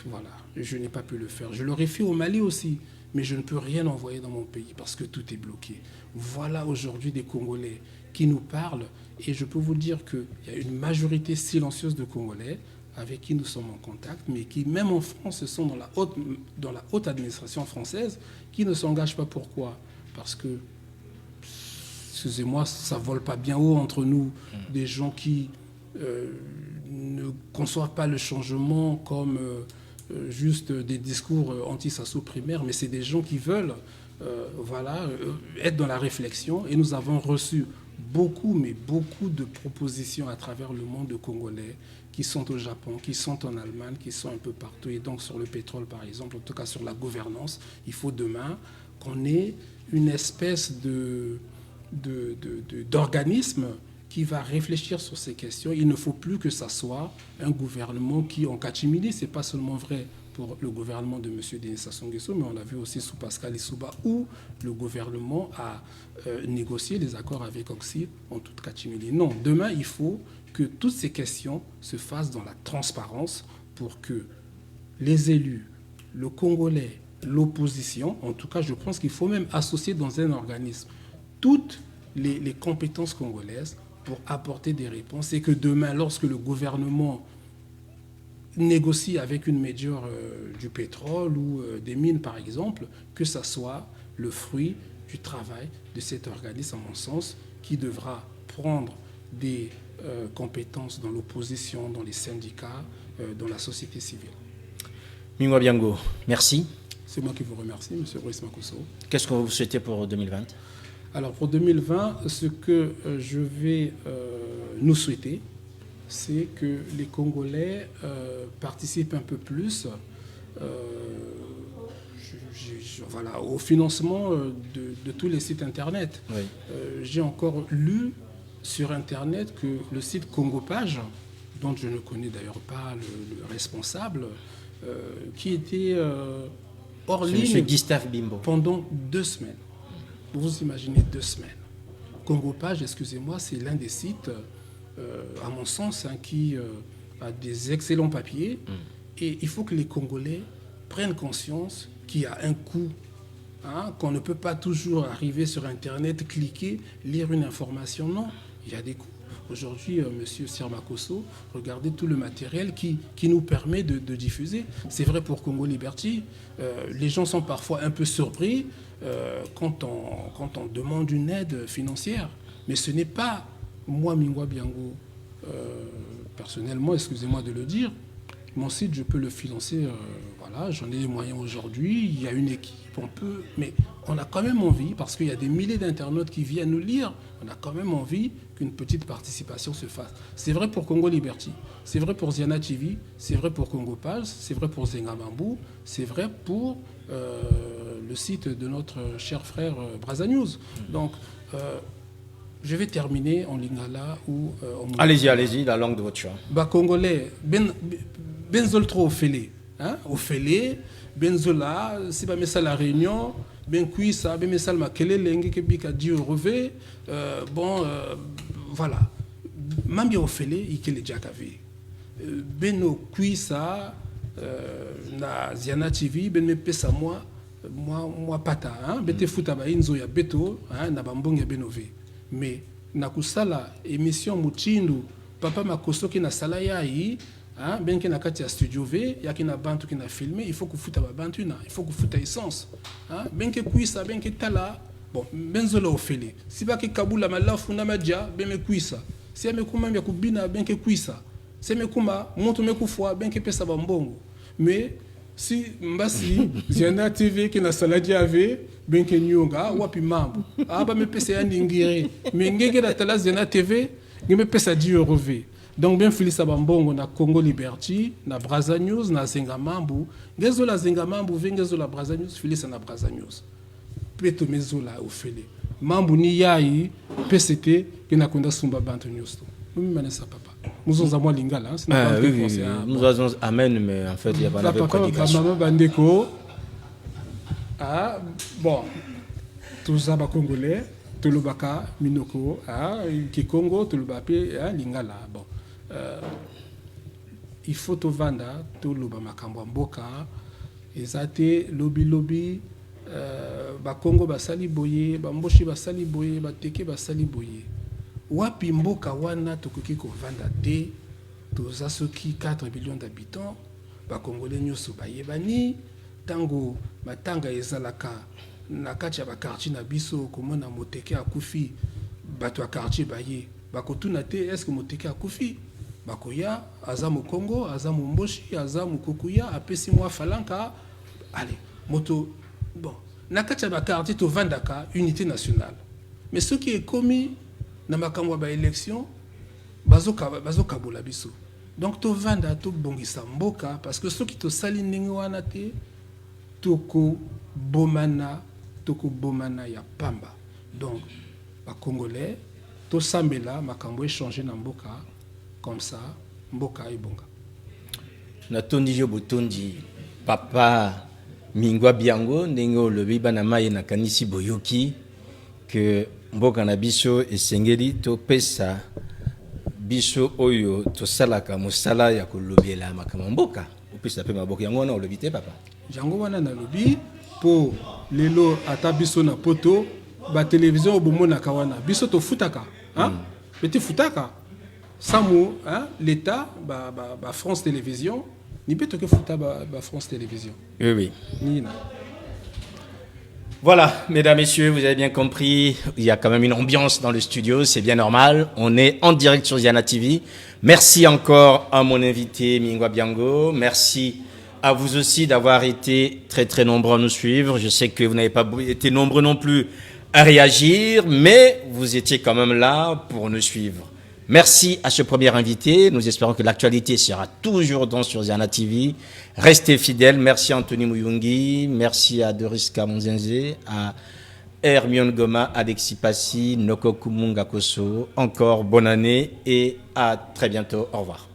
voilà, je n'ai pas pu le faire. Je l'aurais fait au Mali aussi, mais je ne peux rien envoyer dans mon pays parce que tout est bloqué. » Voilà aujourd'hui des Congolais qui nous parlent et je peux vous dire qu'il y a une majorité silencieuse de Congolais avec qui nous sommes en contact, mais qui, même en France, sont dans la haute administration française, qui ne s'engagent pas. Pourquoi ? Parce que, excusez-moi, ça ne vole pas bien haut entre nous, des gens qui ne conçoivent pas le changement comme juste des discours anti-Sassou primaires, mais c'est des gens qui veulent être dans la réflexion. Et nous avons reçu beaucoup de propositions à travers le monde de Congolais qui sont au Japon, qui sont en Allemagne, qui sont un peu partout. Et donc sur le pétrole, par exemple, en tout cas sur la gouvernance, il faut demain qu'on ait une espèce d'organisme qui va réfléchir sur ces questions. Il ne faut plus que ça soit un gouvernement qui, en catimini, ce n'est pas seulement vrai pour le gouvernement de M. Denis Sassou Nguesso, mais on l'a vu aussi sous Pascal Lissouba, où le gouvernement a négocié les accords avec Oxy en toute catimini. Non, demain, il faut que toutes ces questions se fassent dans la transparence pour que les élus, le Congolais, l'opposition, en tout cas, je pense qu'il faut même associer dans un organisme toutes les compétences congolaises pour apporter des réponses et que demain, lorsque le gouvernement négocie avec une major du pétrole ou des mines, par exemple, que ça soit le fruit du travail de cet organisme, à mon sens, qui devra prendre des compétences dans l'opposition, dans les syndicats, dans la société civile. Mingwa Biango, merci. C'est moi qui vous remercie, M. Royce Makosso. Qu'est-ce que vous souhaitez pour 2020 ? Alors pour 2020, ce que je vais nous souhaiter, c'est que les Congolais participent un peu plus au financement de tous les sites Internet. Oui. J'ai encore lu sur Internet que le site Congopage, dont je ne connais d'ailleurs pas le responsable, qui était hors ligne pendant 2 semaines. Vous imaginez 2 semaines. Congopage, excusez-moi, c'est l'un des sites, à mon sens, qui a des excellents papiers. Et il faut que les Congolais prennent conscience qu'il y a un coût, qu'on ne peut pas toujours arriver sur Internet, cliquer, lire une information. Non, il y a des coûts. Aujourd'hui, M. Sirmakosso, regardez tout le matériel qui nous permet de diffuser. C'est vrai pour Congo Liberty. Les gens sont parfois un peu surpris quand on demande une aide financière. Mais ce n'est pas moi, Mingwa Biango, personnellement, excusez-moi de le dire, mon site, je peux le financer, j'en ai les moyens aujourd'hui, il y a une équipe, mais on a quand même envie, parce qu'il y a des milliers d'internautes qui viennent nous lire, on a quand même envie qu'une petite participation se fasse. C'est vrai pour Congo Liberty, c'est vrai pour Ziana TV, c'est vrai pour Congo Page, c'est vrai pour Zengamambou, c'est vrai pour le site de notre cher frère Brazza News. Donc, je vais terminer en lingala ou en Allez-y, la langue de votre choix. Congolais, benzol trop au fêlé, benzola, si pas ça la réunion, ben kui ça, ben ça ma kele lengue que bika di reve, voilà. Mambi au fêlé, il que le jakavé. Beno kui ça, na Ziana TV, ben me pesa moi pata, bete futa ba inzo ya beto, na bambonge benové. Mais nakusala émission mutindu papa makosoki na sala yayi ben ke na kati ya studio V yaki na bantu ki na filmer il faut que futa ba bantu na il faut que futa essence ben ke kuisa ben ke tala bon benzolo ofele si ba ke kabula malafu na madia ben me kuisa si me kuma ya kubina ben ke kuisa si me kuma moto me kufwa ben ke pesa ba mbongo mais si mbasi Ziana TV ki na sala dia V benke nyonga wapi mambo aba me pesa ya ndingire mais ngenge na tala Ziana TV ngeme pesa 10 euros V donc bien Félix Bambongo na Congo Liberty na Braza News na Zenga Mambu ngezo la Zenga Mambu vengezo la Braza News Félix na Braza News peto mezo la ofele mambu ni yai PCT que na konda sumba bantu news to nous manesa papa nous on moi lingala c'est pas oui, nous avons amen mais en fait il y a pas de prédication maman bandeko bon tous ça ba congolais tolobaka minoko ki Congo tolobape lingala bon il faut to vanda toloba makambo mboka ezate lobby ba Congo basali boye ba mboshi basali boye ba teke basali boye wapi mboka wana tokoki ko vanda te toza soki 4 millions d'habitants ba congolais nyoso bayebani tango matanga ezalaka na kati ya ba quartier na biso komona moteke akufi bato ya quartier baye bakotuna te est-ce que moteke akufi bakoya aza mu Congo aza mu mboshi aza mu kokuya apesi mwa falanka allez moto bon na kati ya ba quartier to vandaka unité nationale mais ce qui est commis na makambo ba élection bazoka bola biso donc to vanda to bongisa mboka parce que ceux qui to sali ndenge wana te toko bomana ya pamba donc ba congolais to sambela makambo échanger na mboka comme ça mboka ebonga na tondi jo botondi papa Mingwa Biango ndenge olobi bana maye na kanisi boyoki que mboka na biso esengeli to pesa biso oyo to salaka musala ya kolobela makambo mboka opesa pe maboka yango na olobi te papa jango wana na lobi po lelo ata biso na poto ba télévision obomona kawana biso to futaka petit futaka samu l'état ba France Télévision ni beto que futa ba France Télévision oui Nina. Voilà, mesdames, messieurs, vous avez bien compris, il y a quand même une ambiance dans le studio, c'est bien normal. On est en direct sur Ziana TV. Merci encore à mon invité Mingwa Biango. Merci à vous aussi d'avoir été très très nombreux à nous suivre. Je sais que vous n'avez pas été nombreux non plus à réagir, mais vous étiez quand même là pour nous suivre. Merci à ce premier invité. Nous espérons que l'actualité sera toujours sur Ziana TV. Restez fidèles. Merci à Anthony Muyungi. Merci à Doris Kamonzenze, à Hermione Goma, Alexis Passi, Noko Kumunga Koso. Encore bonne année et à très bientôt. Au revoir.